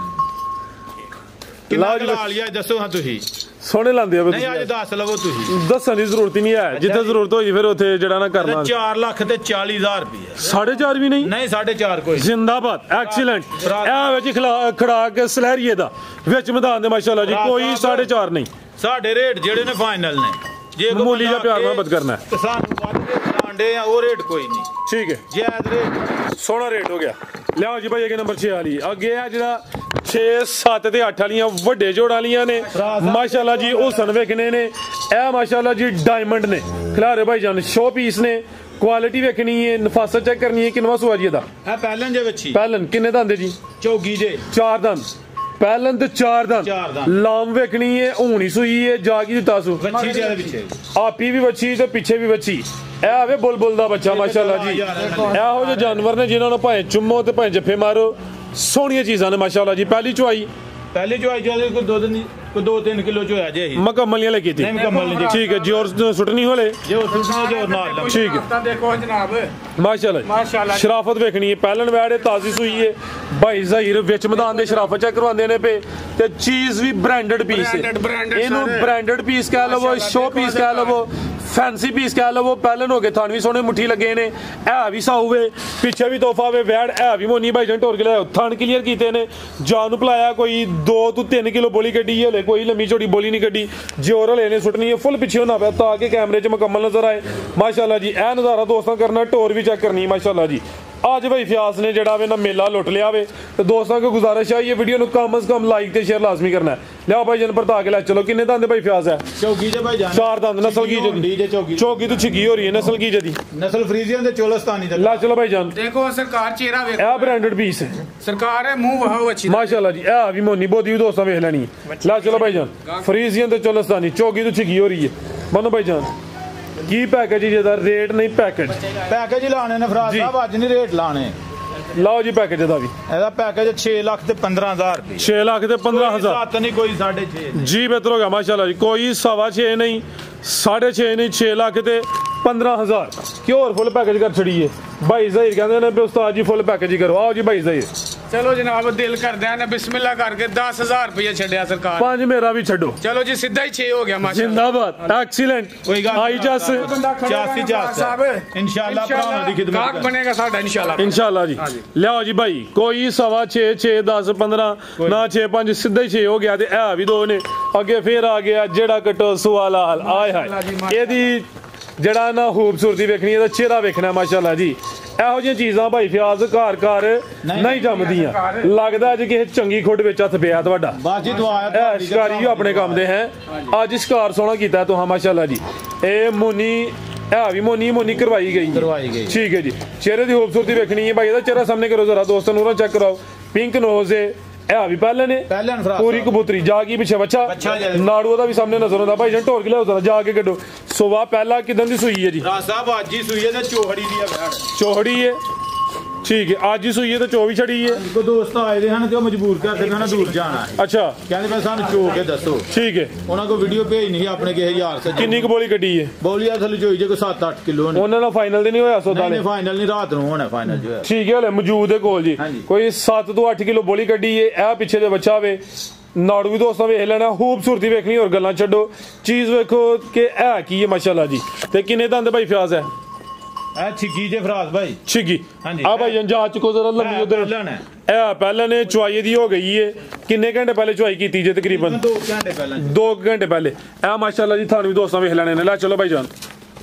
ਕਿੰਨਾ ਲਾ ਲਿਆ ਦੱਸੋ ਹਾਂ ਤੁਸੀਂ ਸੋਹਣੇ ਲਾਂਦੇ ਆ ਨਹੀਂ ਅੱਜ ਦੱਸ ਲਵੋ ਤੁਸੀਂ ਦੱਸਣ ਦੀ ਜ਼ਰੂਰਤ ਹੀ ਨਹੀਂ ਹੈ ਜਿੱਥੇ ਜ਼ਰੂਰਤ ਹੋਈ ਫਿਰ ਉੱਥੇ ਜਿਹੜਾ ਨਾ ਕਰਨਾ 4 ਲੱਖ ਤੇ 40,000 ਰੁਪਏ 4.5 ਵੀ ਨਹੀਂ ਨਹੀਂ 4.5 ਕੋਈ ਜ਼ਿੰਦਾਬਾਦ ਐਕਸੀਲੈਂਟ ਇਹ ਵਿੱਚ ਖੜਾ ਕੇ ਸਲੈਰੀਏ ਦਾ ਵਿੱਚ ਮੈਦਾਨ ਦੇ ਮਾਸ਼ਾਅੱਲਾ ਜੀ ਕੋਈ 4.5 ਨਹੀਂ ਸਾਡੇ ਰੇਟ ਜਿਹੜੇ ਨੇ ਫਾਈਨਲ ਨੇ ਜੇ ਕੋਈ ਮਾਮੂਲੀ ਜਿਹਾ ਪਿਆਰ ਮੁਹੱਬਤ ਕਰਨਾ ਹੈ ਤੇ ਸਾਨੂੰ ਵੱਧ ਦੇ ਆਂਡੇ ਆ ਉਹ ਰੇਟ ਕੋਈ ਨਹੀਂ ਠੀਕ ਹੈ ਜਾਇਜ਼ ਰੇਟ ਸੋਹਣਾ ਰੇਟ ਹੋ ਗਿਆ ਲਿਆਓ ਜੀ ਭਾਈ ਅੱਗੇ ਨੰਬਰ 6 ਵਾਲੀ ਅੱਗੇ ਆ ਜਿਹੜਾ 6 7 ਤੇ 8 ਵਾਲੀਆਂ ਵੱਡੇ ਜੋੜ ਵਾਲੀਆਂ ਨੇ ਮਾਸ਼ਾਅੱਲਾ ਜੀ ਉਹ ਸਨ ਵੇਖਣੇ ਨੇ ਇਹ ਮਾਸ਼ਾਅੱਲਾ ਜੀ ਡਾਇਮੰਡ ਨੇ ਖਿਲਾਰੇ ਭਾਈ ਜਾਨ ਸ਼ੋ ਪੀਸ ਨੇ ਕੁਆਲਿਟੀ ਵੇਖਣੀ ਹੈ ਨਫਾਸਤ ਚੈੱਕ ਕਰਨੀ ਹੈ ਕਿੰਨਵਾ ਸੁਆ ਜੀ ਇਹਦਾ ਇਹ ਪਹਿਲਨ ਜੇ ਵਿੱਚ ਹੀ ਪਹਿਲਨ ਕਿੰਨੇ ਦੰਦ ਜੀ ਚੌਗੀ ਜੇ 4 ਦੰਦ ਪਹਿਲਨ ਤੇ 4 ਦੰਦ ਲਾਮ ਵੇਖਣੀ ਹੈ ਹੋਣੀ ਸੂਈ ਹੈ ਜਾਗੀ ਦਿੱਤਾ ਸੂ ਵੱਛੀ ਦੇ ਪਿੱਛੇ ਆਪੀ ਵੀ ਵੱਛੀ ਤੇ ਪਿੱਛੇ ਵੀ ਵੱਛੀ ਇਹ ਆਵੇ ਬੁਲਬੁਲ ਦਾ ਬੱਚਾ ਮਾਸ਼ਾਅੱਲਾ ਜੀ ਇਹੋ ਜਿਹੇ ਜਾਨਵਰ ਨੇ ਜਿਨ੍ਹਾਂ ਨੂੰ ਭਾਵੇਂ ਚੁੰਮੋ ਤੇ ਭਾਵੇਂ ਜੱਫੇ ਮਾਰੋ ਸੋਹਣੀਆਂ ਚੀਜ਼ਾਂ ਨੇ ਮਾਸ਼ਾਅੱਲਾ ਜੀ ਪਹਿਲੀ ਚੁਆਈ ਜਦੋਂ ਕੋਈ ਦੁੱਧ ਨਹੀਂ ਕੋਈ 2-3 ਕਿਲੋ ਚ ਹੋਇਆ ਜੇ ਹੀ ਮੁਕੰਮਲੀਆਂ ਲੈ ਕੀਤੀ ਨਹੀਂ ਮੁਕੰਮਲ ਨਹੀਂ ਠੀਕ ਹੈ ਜੀ ਔਰ ਸੁੱਟਣੀ ਹੋਲੇ ਜੇ ਉਹ ਸੁਣੋ ਜੋ ਨਾਲ ਠੀਕ ਹੈ ਤਾਂ ਦੇਖੋ ਜਨਾਬ ਮਾਸ਼ਾਅੱਲਾ ਸ਼ਰਾਫਤ ਵੇਖਣੀ ਹੈ ਪਹਿਲਣ ਵੈੜ ਤਾਜ਼ੀ ਸੂਈ ਹੈ ਭਾਈ ਜ਼ਹੀਰ ਵਿੱਚ ਮੈਦਾਨ ਦੇ ਸ਼ਰਾਫਤ ਚੈੱਕ ਕਰਵਾਉਂਦੇ ਨੇ ਪਏ ਤੇ ਚੀਜ਼ ਵੀ ਬ੍ਰਾਂਡਡ ਪੀਸ ਹੈ ਇਹਨੂੰ ਬ੍ਰਾਂਡਡ ਪੀਸ ਕਹਿ ਲਵੋ ਸ਼ੋ ਪੀਸ ਕਹਿ ਲਵੋ ਫੈਂਸੀ ਪੀਸ ਕਹਿ ਲਵੋ ਪਹਿਲਣ ਹੋ ਗਏ ਥਣ ਵੀ ਸੋਹਣੇ ਮੁੱਠੀ ਲੱਗੇ ਨੇ ਇਹ ਵੀ ਸਾਊਵੇ ਪਿੱਛੇ ਵੀ ਤੋਹਫਾ ਵੇ ਵੈੜ ਇਹ ਵੀ ਮੋਨੀ ਭਾਈ ਜਨ ਢੋਰ ਕੇ ਲਿਆਓ ਥਣ ਕਲੀਅਰ ਕੀਤੇ ਨੇ ਜਾਨ ਨੂੰ ਭਲਾਇਆ ਕੋਈ 2 ਤੋਂ 3 ਕਿਲੋ ਬੋਲੀ ਕੱਢੀ ਹਲੇ ਕੋਈ ਲੰਮੀ ਛੋਟੀ ਬੋਲੀ ਨਹੀਂ ਕੱਢੀ ਜੋਰ ਹਲੇ ਨੇ ਸੁੱਟਣੀ ਹੈ ਫੁੱਲ ਪਿੱਛੇ ਹੋਣਾ ਪਿਆ ਤਾਂ ਕਿ ਕੈਮਰੇ 'ਚ ਮੁਕੰਮਲ ਨਜ਼ਰ ਆਏ ਮਾਸ਼ਾਅੱਲਾ ਜੀ ਇਹ ਨਜ਼ਾਰਾ ਦੋਸਤਾਂ ਕਰਨਾ ਢੋਰ ਵੀ ਚੈੱਕ ਕਰਨੀ ਮਾਸ਼ਾਅੱਲਾ ਜੀ आज भाई फियाज ने जड़ा वे ना मेला लुट लिया वे तो दोस्तों को गुजारिश है ये वीडियो कम से कम लाइक ते शेयर लाजमी करना है लिया भाई जन परता के ला चलो किन्ने दंद भाई फियाज है चौकी जे भाई जान 4 दंद नस्ल की चौकी तो छिगी हो रही है नस्ल की जदी नस्ल फ्रीजियन ते चोलस्तानी दा ला चलो भाई जान देखो सरकार चेहरा देखो ए ब्रांडेड पीस है सरकार है मुंह वहां अच्छी माशाल्लाह जी ए भी मोनी बोदी दोस्तों देख लेनी ला चलो भाई जान फ्रीजियन ते चोलस्तानी चौकी तो छिगी हो रही है बनो भाई जान की पैकेज ਜਿਹਦਾ ਰੇਟ ਨਹੀਂ ਪੈਕੇਜ ਲਾਣੇ ਨੇ ਫਰਾਜ਼ ਸਾਹਿਬ ਅੱਜ ਨਹੀਂ ਰੇਟ ਲਾਣੇ ਲਾਓ ਜੀ ਪੈਕੇਜ ਦਾ ਵੀ ਇਹਦਾ ਪੈਕੇਜ 6 ਲੱਖ ਤੇ 15000 ਰੁਪਏ 6 ਲੱਖ ਤੇ 15000 7 ਨਹੀਂ ਕੋਈ 6.5 ਜੀ ਬਿਹਤਰ ਹੋ ਗਿਆ ਮਾਸ਼ਾਅੱਲਾ ਜੀ ਕੋਈ 6.5 ਨਹੀਂ 6.5 ਨਹੀਂ 6 ਲੱਖ ਤੇ 15000 ਕੀ ਹੋਰ ਫੁੱਲ ਪੈਕੇਜ ਕਰ ਛੜੀਏ ਭਾਈ ਜ਼ਹੀਰ ਕਹਿੰਦੇ ਨੇ ਵੀ ਉਸਤਾਦ ਜੀ ਫੁੱਲ ਪੈਕੇਜ ਹੀ ਕਰੋ ਆਓ ਜੀ ਭਾਈ ਜ਼ਹੀਰ ਚਲੋ ਜਨਾਬ ਦਿਲ ਕਰਦਿਆਂ ਨੇ ਬਿਸਮਿਲ੍ਲਾ ਕਰਕੇ 10000 ਰੁਪਏ ਛੱਡਿਆ ਸਰਕਾਰ 5 ਮੇਰਾ ਵੀ ਛੱਡੋ ਚਲੋ ਜੀ ਸਿੱਧਾ ਹੀ 6 ਹੋ ਗਿਆ ਮਾਸ਼ਾਅੱਲਾ ਜਿੰਦਾਬਾਦ ਐਕਸੀਲੈਂਟ ਕੋਈ ਗੱਲ ਆਈ ਜਸ 86 ਸਾਹਿਬ ਇਨਸ਼ਾਅੱਲਾ ਭਰਾਵਾਂ ਦੀ ਖਿਦਮਤ ਗਾਹਕ ਬਣੇਗਾ ਸਾਡਾ ਇਨਸ਼ਾਅੱਲਾ ਜੀ ਲਿਆਓ ਜੀ ਭਾਈ ਕੋਈ 6.5 6 10 15 ਨਾ 6 5 ਸਿੱਧਾ ਹੀ 6 ਹੋ ਗਿਆ ਤੇ ਇਹ ਵੀ 2 ਨੇ ਅੱਗੇ ਫੇਰ ਆ ਗਿਆ ਜਿਹੜਾ ਕਟੋ ਸਵਾਲ ਹਾਲ ਆਏ ਹਾਏ ਇਹਦੀ ਜਿਹੜਾ ਨਾ ਖੂਬਸੂਰਤੀ ਵੇਖਣੀ ਇਹਦਾ ਚਿਹਰਾ ਵੇਖਣਾ ਮਾਸ਼ਾਅੱਲਾ ਜੀ ਇਹੋ ਜਿਹੀਆਂ ਚੀਜ਼ਾਂ ਭਾਈ ਫਿਆਜ਼ ਘਰ ਘਰ ਨਹੀਂ ਜੰਮਦੀਆਂ ਲੱਗਦਾ ਅੱਜ ਕਿਸੇ ਚੰਗੀ ਖੁੱਡ ਵਿੱਚ ਹੱਥ ਪਿਆ ਤੁਹਾਡਾ ਬਸ ਜੀ ਦੁਆ ਇਹ ਸ਼ਿਕਾਰੀ ਆਪਣੇ ਕੰਮ ਦੇ ਹੈ ਅੱਜ ਸ਼ਿਕਾਰ ਸੋਹਣਾ ਕੀਤਾ ਤੁਹਾਂ ਮਾਸ਼ਾਅੱਲਾ ਜੀ ਇਹ ਮੋਨੀ ਵੀ ਮੋਨੀ ਕਰਵਾਈ ਗਈ ਠੀਕ ਹੈ ਜੀ ਚਿਹਰੇ ਦੀ ਖੂਬਸੂਰਤੀ ਵੇਖਣੀ ਹੈ ਭਾਈ ਇਹਦਾ ਚਿਹਰਾ ਸਾਹਮਣੇ ਕਰੋ ਜ਼ਰਾ ਦੋਸਤਾਂ ਨੂੰ ਚੈੱਕ ਕਰਾਓ ਪਿੰਕ ਨੋਜ਼ ਹੈ ਇਹ ਵੀ ਪਹਿਲੇ ਨੇ ਪੂਰੀ ਕਬੂਤਰੀ ਜਾ ਗਈ ਪਿੱਛੇ ਬੱਚਾ ਨਾੜੂ ਉਹਦਾ ਵੀ ਸਾਹਮਣੇ ਨਜ਼ਰ ਆਉਂਦਾ ਭਾਈ ਜਨ ਢੋਲ ਕੇ ਲਿਆਓ ਜ਼ਰਾ ਜਾ ਕੇ ਕੱਢੋ ਸੁਬਾ ਪਹਿਲਾ ਕਿਦਾਂ ਦੀ ਸੂਈ ਹੈ ਜੀ ਸਾਹਿਬ ਅੱਜ ਹੀ ਸੂਈ ਹੈ ਤੇ ਚੋਹੜੀ ਦੀ ਹੈ ਚੋਹੜੀ ਹੈ ਠੀਕ ਹੈ ਅੱਜ ਹੀ ਸੂਈ ਹੈ ਤੇ 24 ਛੜੀ ਹੈ ਕੋ ਦੋਸਤ ਆਏ ਦੇ ਹਨ ਤੇ ਉਹ ਮਜਬੂਰ ਕਰਦੇ ਨੇ ਦੂਰ ਜਾਣਾ ਅੱਛਾ ਕਹਿੰਦੇ ਮੈਂ ਸਾਨੂੰ ਚੋ ਕੇ ਦੱਸੋ ਠੀਕ ਹੈ ਉਹਨਾਂ ਕੋ ਵੀਡੀਓ ਭੇਜ ਨਹੀਂ ਆਪਣੇ ਕਿਸੇ ਯਾਰ ਸੇ ਕਿੰਨੀ ਕੁ ਬੋਲੀ ਕੱਢੀ ਹੈ ਬੋਲੀ ਅਸਲ ਚ ਹੋਈ ਜੇ ਕੋਈ 7-8 ਕਿਲੋ ਨੇ ਉਹਨਾਂ ਦਾ ਫਾਈਨਲ ਤੇ ਨਹੀਂ ਹੋਇਆ ਸੌਦਾ ਨਹੀਂ ਫਾਈਨਲ ਨਹੀਂ ਰਾਤ ਨੂੰ ਹੋਣਾ ਫਾਈਨਲ ਜੋ ਹੈ ਠੀਕ ਹੈ ਹਲੇ ਮੌਜੂਦ ਦੇ ਕੋਲ ਜੀ ਕੋਈ 7 ਤੋਂ 8 ਕਿਲੋ ਬੋਲੀ ਕੱਢੀ ਹੈ ਇਹ ਪਿੱਛੇ ਦੇ ਬੱਚਾ ਵੇ ਨਾੜੂ ਵੀ ਦੋਸਤਾਂ ਵੇਖ ਲੈਣਾ ਖੂਬਸੂਰਤੀ ਵੇਖਣੀ ਹੋਰ ਗੱਲਾਂ ਛੱਡੋ ਚੀਜ਼ ਵੇਖੋ ਕਿ ਇਹ ਕੀ ਹੈ ਮਾਸ਼ਾਅੱਲਾ ਜੀ ਤੇ ਕਿੰਨੇ ਦੰਦ ਭਾਈ ਫਿਆਜ਼ ਹੈ ਇਹ ਛਿੱਗੀ ਜੇ ਫਰਾਜ਼ ਭਾਈ ਛਿੱਗੀ ਆ ਭਾਈ ਜਾਂਚ ਕੋ ਜ਼ਰਾ ਲੰਮੀ ਉਧਰ ਇਹ ਪਹਿਲਾਂ ਨੇ ਚੁਆਈ ਦੀ ਹੋ ਗਈ ਏ ਕਿੰਨੇ ਘੰਟੇ ਪਹਿਲੇ ਚੁਆਈ ਕੀਤੀ ਜੇ ਤਕਰੀਬਨ 2 ਘੰਟੇ ਪਹਿਲਾਂ 2 ਘੰਟੇ ਪਹਿਲੇ ਇਹ ਮਾਸ਼ਾਅੱਲਾ ਜੀ ਤੁਹਾਨੂੰ ਵੀ ਦੋਸਤਾਂ ਵੇਖ ਲੈਣੇ ਨੇ ਲੈ ਚਲੋ ਭਾਈ ਜਾਨ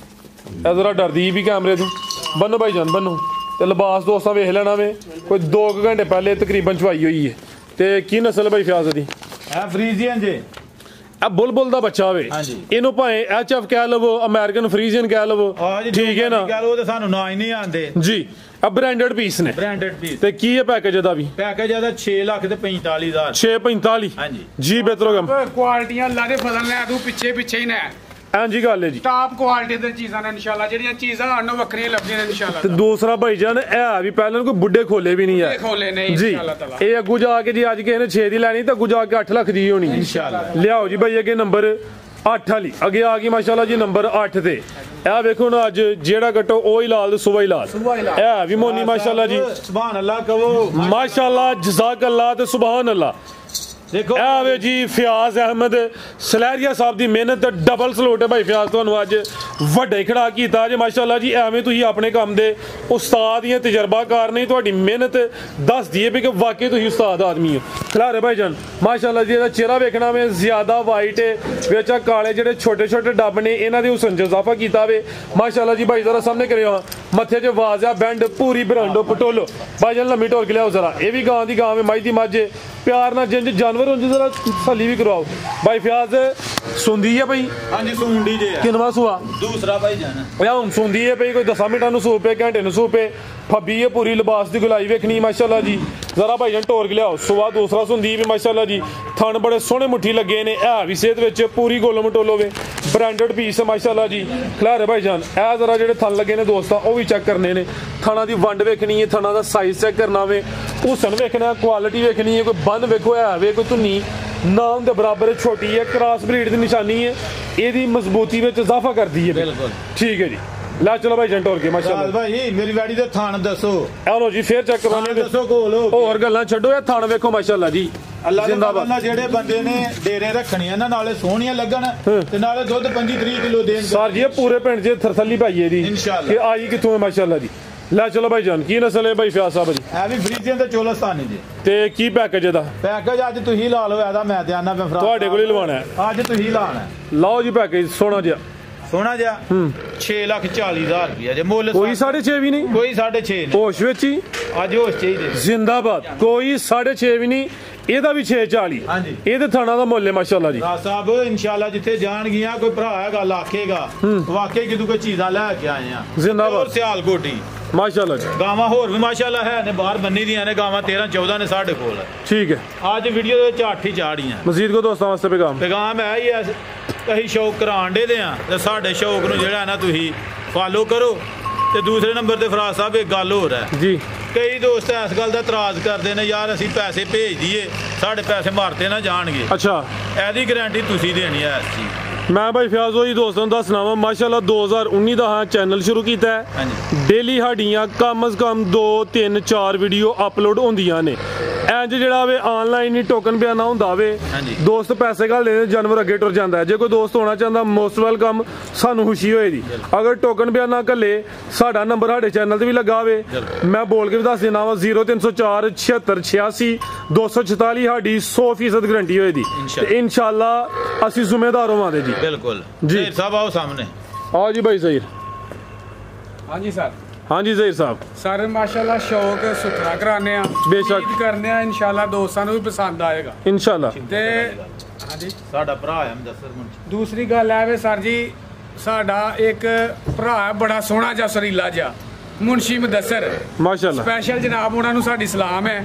ਇਹ ਜ਼ਰਾ ਡਰਦੀ ਵੀ ਕੈਮਰੇ ਤੋਂ ਬੰਨੋ ਭਾਈ ਜਾਨ ਬੰਨੋ ਤੇ ਲਿਬਾਸ ਦੋਸਤਾਂ ਵੇਖ ਲੈਣਾ ਵੇ ਕੋਈ 2 ਘੰਟੇ ਪਹਿਲੇ ਤਕਰੀਬਨ ਚੁਆਈ ਹੋਈ ਏ ਤੇ ਕੀ ਨਸਲ ਭਾਈ ਫਿਆਜ਼ ਦੀ ਇਹ ਫਰੀਜ਼ੀਅਨ ਜੇ ਆ ਬੁਲਬੁਲ ਦਾ ਬੱਚਾ ਹੋਵੇ ਇਹਨੂੰ ਭਾਵੇਂ ਐਚਐਫ ਕਹਿ ਲਵੋ ਅਮਰੀਕਨ ਫਰੀਜ਼ੀਅਨ ਕਹਿ ਲਵੋ ਠੀਕ ਹੈ ਨਾ ਕਹਿ ਲਵੋ ਤੇ ਸਾਨੂੰ ਨਾ ਹੀ ਨਹੀਂ ਆਂਦੇ ਜੀ ਆ ਬ੍ਰਾਂਡਡ ਪੀਸ ਨੇ ਬ੍ਰਾਂਡਡ ਪੀਸ ਤੇ ਕੀ ਹੈ ਪੈਕੇਜ ਇਹਦਾ ਵੀ ਪੈਕੇਜ ਇਹਦਾ 6 ਲੱਖ ਤੇ 45000 645 ਹਾਂਜੀ ਜੀ ਬਿਹਤਰੋਗਮ ਕੁਆਲਿਟੀਆਂ ਅੱਲਾ ਦੇ ਫਜ਼ਲ ਨੇ ਤੂੰ ਪਿੱਛੇ ਹੀ ਨੇ ਹਾਂਜੀ ਗੱਲ ਹੈ ਜੀ ਟਾਪ ਕੁਆਲਿਟੀ ਦੇ ਚੀਜ਼ਾਂ ਨੇ ਇਨਸ਼ਾਅੱਲਾ ਜਿਹੜੀਆਂ ਚੀਜ਼ਾਂ ਸਾਨੂੰ ਵੱਖਰੀਆਂ ਲੱਭਦੀਆਂ ਨੇ ਇਨਸ਼ਾਅੱਲਾ ਤੇ ਦੂਸਰਾ ਭਾਈਜਾਨ ਇਹ ਵੀ ਪਹਿਲਾਂ ਕੋਈ ਬੁੱਢੇ ਖੋਲੇ ਵੀ ਨਹੀਂ ਹੈ ਖੋਲੇ ਨਹੀਂ ਜੀ ਇਨਸ਼ਾਅੱਲਾ ਤਾਲਾ ਇਹ ਅੱਗੂ ਜਾ ਕੇ ਜੀ ਅੱਜ ਕਿਸੇ ਨੇ 6 ਦੀ ਲੈਣੀ ਤਾਂ ਅੱਗੂ ਜਾ ਕੇ 8 ਲੱਖ ਦੀ ਹੋਣੀ ਇਨਸ਼ਾਅੱਲਾ ਲਿਆਓ ਜੀ ਭਾਈ ਅੱਗੇ ਨੰਬਰ 8 ਵਾਲੀ ਅੱਗੇ ਆ ਗਈ ਮਾਸ਼ਾਅੱਲਾ ਜੀ ਨੰਬਰ 8 ਤੇ ਇਹ ਵੇਖੋ ਨਾ ਅੱਜ ਜਿਹੜਾ ਕੱਟੋ ਉਹ ਹੀ ਲਾਲ ਤੇ ਸੁਬਾ ਹੀ ਲਾਲ ਇਹ ਵੀ ਮੋਨੀ ਮਾਸ਼ਾਅੱਲਾ ਜੀ ਸੁਭਾਨ ਅੱਲਾ ਕਹੋ ਮਾਸ਼ਾਅੱਲਾ ਜਜ਼ਾਕ ਅੱਲਾ ਤੇ ਸੁਭਾਨ ਅੱਲਾ ਦੇਖੋ ਆਵੇ ਜੀ ਫਿਆਜ਼ ਅਹਿਮਦ ਸਲੈਰੀਆ ਸਾਹਿਬ ਦੀ ਮਿਹਨਤ ਡਬਲ ਸਲੂਟ ਹੈ ਭਾਈ ਫਿਆਜ਼ ਤੁਹਾਨੂੰ ਅੱਜ ਵੱਡੇ ਖੜਾ ਕੀਤਾ ਜੇ ਮਾਸ਼ਾਅੱਲਾ ਜੀ ਐਵੇਂ ਤੁਸੀਂ ਆਪਣੇ ਕੰਮ ਦੇ ਉਸਤਾਦ ਜਾਂ ਤਜਰਬਾਕਾਰ ਨਹੀਂ ਤੁਹਾਡੀ ਮਿਹਨਤ ਦੱਸਦੀ ਹੈ ਵੀ ਕਿ ਵਾਕਈ ਤੁਸੀਂ ਉਸਤਾਦ ਆਦਮੀ ਹੋ ਖਿਲਾਰੇ ਭਾਈ ਜਾਨ ਮਾਸ਼ਾਅੱਲਾ ਜੀ ਇਹਦਾ ਚਿਹਰਾ ਵੇਖਣਾ ਵੇ ਜ਼ਿਆਦਾ ਵਾਈਟ ਹੈ ਵਿੱਚ ਕਾਲੇ ਜਿਹੜੇ ਛੋਟੇ ਛੋਟੇ ਡੱਬ ਨੇ ਇਹਨਾਂ ਦੇ ਹੁਸਨ ਚ ਇਜ਼ਾਫਾ ਕੀਤਾ ਵੇ ਮਾਸ਼ਾਅੱਲਾ ਜੀ ਭਾਈ ਜ਼ਰਾ ਸਾਹਮਣੇ ਕਰਿਓ ਮੱਥੇ 'ਚ ਵਾਜ਼ਿਆ ਬੈਂਡ ਪੂਰੀ ਬਰਾਂਡੋ ਪਟੋਲੋ ਭਾਈ ਜਾਨ ਲੰਮੀ ਢੋਲ ਕੇ ਲਿਆਓ ਜ਼ਰਾ ਇਹ ਵੀ ਗਾਂ ਦੀ ਗਾਂ ਵੇ ਮਾਈ ਦੀ ਮੱਝ ਪਿਆਰ ਨਾਲ ਜਿੰਜ ਜਾਨਵਰ ਹੁੰਦੇ ਜ਼ਰਾ ਥੱਲੀ ਵੀ ਕਰਵਾਓ ਭਾਈ ਫਿਆਜ਼ ਸੁਣਦੀ ਹੈ ਭਾਈ ਹਾਂਜੀ ਸੁਣਦੀ ਜੇ ਕਿੰਨਵਾ ਸੁਆ ਦੂਸਰਾ ਭਾਈ ਜਾਨ ਯਾ ਹੁਣ ਸੁਣਦੀ ਹੈ ਭਾਈ ਕੋਈ 10 ਮਿੰਟਾਂ ਨੂੰ ਸੂਪੇ ਘੰਟੇ ਨੂੰ ਸੂਪੇ ਫੱਬੀ ਹੈ ਪੂਰੀ ਲਿਬਾਸ ਦੀ ਗੁਲਾਈ ਵੇਖਣੀ ਮਾਸ਼ਾਅੱਲਾ ਜੀ ਜ਼ਰਾ ਭਾਈ ਜਾਨ ਟੋਰ ਕੇ ਲਿਆਓ ਸੁਆ ਦੂਸਰਾ ਸੁਣਦੀ ਵੀ ਮਾਸ਼ਾਅੱਲਾ ਜੀ ਥਣ ਬੜੇ ਸੋਹਣੇ ਮੁੱਠੀ ਲੱਗੇ ਨੇ ਇਹ ਵੀ ਸਿਹਤ ਵਿੱਚ ਪੂਰੀ ਗੋਲੋ ਮਟੋਲੋ ਵੇ ਬ੍ਰਾਂਡਡ ਪੀਸ ਮਾਸ਼ਾਅੱਲਾ ਜੀ ਖਿਲਾਰੇ ਭਾਈ ਜਾਨ ਇਹ ਜ਼ਰਾ ਜਿਹੜੇ ਥਣ ਲੱਗੇ ਨੇ ਦੋਸਤਾਂ ਉਹ ਵੀ ਚੈੱਕ ਕਰਨੇ ਨੇ ਥਣਾ ਦੀ ਵੰਡ ਵੇਖਣੀ ਹੈ ਥਣਾ ਦਾ ਸਾਈਜ਼ ਚੈੱਕ ਕਰਨਾ ਵੇ ਹੁਸਨ ਵੇਖਣਾ ਕੁਆਲਿਟੀ ਵੇਖਣੀ ਹੈ ਕੋਈ ਬੰਨ ਵੇਖੋ ਹੈ ਵੇ ਕੋਈ ਧੁੰਨੀ ਨਾਮ ਦੇ ਬਰਾਬਰ ਛੋਟੀ ਹੈ ਕ੍ਰਾਸ ਬਰੀਡ ਦੀ ਨਿਸ਼ਾਨੀ ਹੈ ਇਹਦੀ ਮਜ਼ਬੂਤੀ ਵਿੱਚ ਇਜ਼ਾਫਾ ਕਰਦੀ ਹੈ ਬਿਲਕੁਲ ਠੀਕ ਹੈ ਜੀ ਲੈ ਚਲੋ ਭਾਈ ਜੰਟੋਰ ਕੇ ਮਾਸ਼ਾਅੱਲਾ ਭਾਈ ਮੇਰੀ ਵੈੜੀ ਦੇ ਥਣ ਦੱਸੋ ਆਲੋ ਜੀ ਫੇਰ ਚੈੱਕ ਕਰਵਾਉਣੇ ਦੱਸੋ ਕੋਲ ਹੋਰ ਗੱਲਾਂ ਛੱਡੋ ਇਹ ਥਣ ਵੇਖੋ ਮਾਸ਼ਾਅੱਲਾ ਜੀ ਅੱਲਾਹ ਦੇ ਜਿਹੜੇ ਬੰਦੇ ਨੇ ਡੇਰੇ ਰੱਖਣੀਆਂ ਨਾ ਨਾਲੇ ਸੋਹਣੀਆਂ ਲੱਗਣ ਤੇ ਨਾਲੇ ਦੁੱਧ 25-30 ਕਿਲੋ ਦੇਣ ਸਰ ਜੀ ਪੂਰੇ ਪਿੰਡ 'ਚ ਥਰਥੱਲੀ ਪਾਈਏ ਦੀ ਕਿ ਆਈ ਕਿੱਥੋਂ ਹੈ ਮਾਸ਼ਾਅੱਲਾ ਜੀ ਲੈ ਚਲੋ ਭਾਈ ਜਾਨ ਕੀ ਨਸਲ ਹੈ ਭਾਈ ਫਿਆਜ਼ ਸਾਹਿਬ ਜੀ ਇਹ ਵੀ ਫਰੀਜ਼ੀਅਨ ਤੇ ਚੋਲਸਤਾਨੀ ਜੀ ਤੇ ਕੀ ਪੈਕੇਜ ਇਹਦਾ ਪੈਕੇਜ ਅੱਜ ਤੁਸੀਂ ਲਾ ਲਓ ਇਹਦਾ ਮੈਂ ਤੇ ਆਨਾ ਮੈਂ ਫਰਾ ਤੁਹਾਡੇ ਕੋਲ ਹੀ ਲਵਾਉਣਾ ਹੈ ਅੱਜ ਤੁਸੀਂ ਲਾਣਾ ਲਓ ਜੀ ਪੈਕੇਜ ਸੋਹਣਾ ਜਿਹਾ ਸੋਹਣਾ ਜਿਹਾ 6,40,000 ਰੁਪਇਆ ਜੇ ਮੁੱਲ ਕੋਈ 6.5 ਵੀ ਨਹੀਂ ਕੋਈ 6.5 ਨਹੀਂ ਹੋਸ਼ ਵਿੱਚ ਹੀ ਅੱਜ ਹੋਸ਼ ਚਾਹੀਦੇ ਜ਼ਿੰਦਾਬਾਦ ਕੋਈ 6.5 ਵੀ ਨਹੀਂ ਇਹਦਾ ਵੀ 640 ਹਾਂਜੀ ਇਹਦੇ ਥਾਣਾ ਦਾ ਮੁੱਲ ਹੈ ਮਾਸ਼ਾਅੱਲਾ ਜੀ ਰਾਜ ਸਾਹਿਬ ਇਨਸ਼ਾਅੱਲਾ ਜਿੱਥੇ ਜਾਣਗੀਆਂ ਕੋਈ ਭਰਾ ਹੈਗਾ ਆਖੇਗਾ ਵਾਕਈ ਕਿਦੋਂ ਕੋਈ ਚੀਜ਼ਾਂ ਲੈ ਕੇ ਆਏ ਆ ਜ਼ਿੰਦਾਬਾਦ ਸਿਆਲ ਕੋਟੀ ਮਾਸ਼ਾਅੱਲਾ ਜੀ ਗਾਵਾਂ ਹੋਰ ਵੀ ਮਾਸ਼ਾਅੱਲਾ ਹੈ ਨੇ ਬਾਹਰ ਬੰਨੀ ਦੀਆਂ ਨੇ ਗਾਵਾਂ 13-14 ਨੇ ਸਾਡੇ ਕੋਲ ਠੀਕ ਹੈ ਅੱਜ ਵੀਡੀਓ ਦੇ ਵਿੱਚ 8 ਹੀ ਚਾੜੀਆਂ ਮਜ਼ੀਦ ਕੋ ਦੋਸਤਾਂ ਵਾਸਤੇ ਪੈਗਾਮ ਹੈ ਹੀ ਅਸੀਂ ਸ਼ੌਕ ਕਰਾਣ ਦੇ ਆ ਤੇ ਸਾਡੇ ਸ਼ੌਕ ਨੂੰ ਜਿਹੜਾ ਨਾ ਤੁਸੀਂ ਫਾਲੋ ਕਰੋ ਤੇ ਦੂਸਰੇ ਨੰਬਰ ਤੇ ਫਰਾਜ਼ ਸਾਹਿਬ ਇੱਕ ਗੱਲ ਹੋਰ ਹੈ ਜੀ ਕਈ ਦੋਸਤ ਇਸ ਗੱਲ ਦਾ ਇਤਰਾਜ਼ ਕਰਦੇ ਨੇ ਯਾਰ ਅਸੀਂ ਪੈਸੇ ਭੇਜ ਦਈਏ ਸਾਡੇ ਪੈਸੇ ਮਾਰਤੇ ਨਾ ਜਾਣਗੇ ਅੱਛਾ ਇਹਦੀ ਗਾਰੰਟੀ ਤੁਸੀਂ ਦੇਣੀ ਹੈ ਇਸ ਚੀਜ਼ ਮੈਂ ਭਾਈ ਫਿਆਜ਼ ਹੋਈ ਦੋਸਤਾਂ ਨੂੰ ਦੱਸਣਾ ਵਾ ਮਾਸ਼ਾਅੱਲਾ 2019 ਦਾ ਹਾਂ ਚੈਨਲ ਸ਼ੁਰੂ ਕੀਤਾ ਹੈ ਹਾਂਜੀ ਡੇਲੀ ਸਾਡੀਆਂ ਕਮ ਅਜ਼ ਕਮ 2 3 4 ਵੀਡੀਓ ਅਪਲੋਡ ਹੁੰਦੀਆਂ ਨੇ ਇੰਜ ਜਿਹੜਾ ਵੇ ਆਨਲਾਈਨ ਹੀ ਟੋਕਨ ਬਿਆਨਾ ਹੁੰਦਾ ਵੇ ਹਾਂਜੀ। ਦੋਸਤ ਪੈਸੇ ਘੱਲ ਦੇ ਜਾਨਵਰ ਅੱਗੇ ਟੁਰ ਜਾਂਦਾ ਹੈ। ਜੇ ਕੋਈ ਦੋਸਤ ਹੋਣਾ ਚਾਹੁੰਦਾ ਮੋਸਟ ਵੈਲਕਮ, ਸਾਨੂੰ ਖੁਸ਼ੀ ਹੋਏਗੀ। ਅਗਰ ਟੋਕਨ ਬਿਆਨਾ ਘੱਲੇ, ਸਾਡਾ ਨੰਬਰ ਸਾਡੇ ਚੈਨਲ ਤੇ ਵੀ ਲੱਗਾ ਵੇ, ਮੈਂ ਬੋਲ ਕੇ ਵੀ ਦੱਸ ਦੇਣਾ ਵਾ 0304 76 86 244 ਸਾਡੀ 100% ਗਰੰਟੀ ਹੋਏਗੀ ਤੇ ਇਨਸ਼ਾਅੱਲਾ ਅਸੀਂ ਜ਼ਿੰਮੇਦਾਰ ਹੋਵਾਂਗੇ ਜੀ। ਬਿਲਕੁਲ ਜੀ। ਜ਼ਹੀਰ ਸਾਹਿਬ ਆਓ ਸਾਹਮਣੇ। आओ जी भाई ज़हीर। हाँ जी सर। हाँ जी ज़हीर साहब। सर माशाल्लाह शौक सुथरा कराने बेशक। करने इंशाल्लाह दोस्तों को भी पसंद आएगा इंशाल्लाह। ते हाँ जी ਸਾਡਾ ਭਰਾ ਹੈ ਮੁਦੱਸਰ ਮੁੰਸ਼ੀ। दूसरी गल है वे सर जी साडा एक भरा है बड़ा सोहना जा सरीला जा मुंशी मुदस्सर माशाल्लाह। स्पेशल जनाब उन्हां नूं साडी सलाम है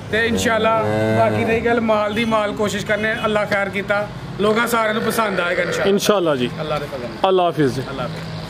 ते इंशाल्लाह बाकी रही गल माल दी माल कोशिश करने अल्लाह खैर कीता लोगों सारे नूं पसंद आएगा इंशाल्लाह इंशाल्लाह जी। अल्लाह दे फजल अल्लाह हाफिज़ जी। अल्लाह हाफिज़।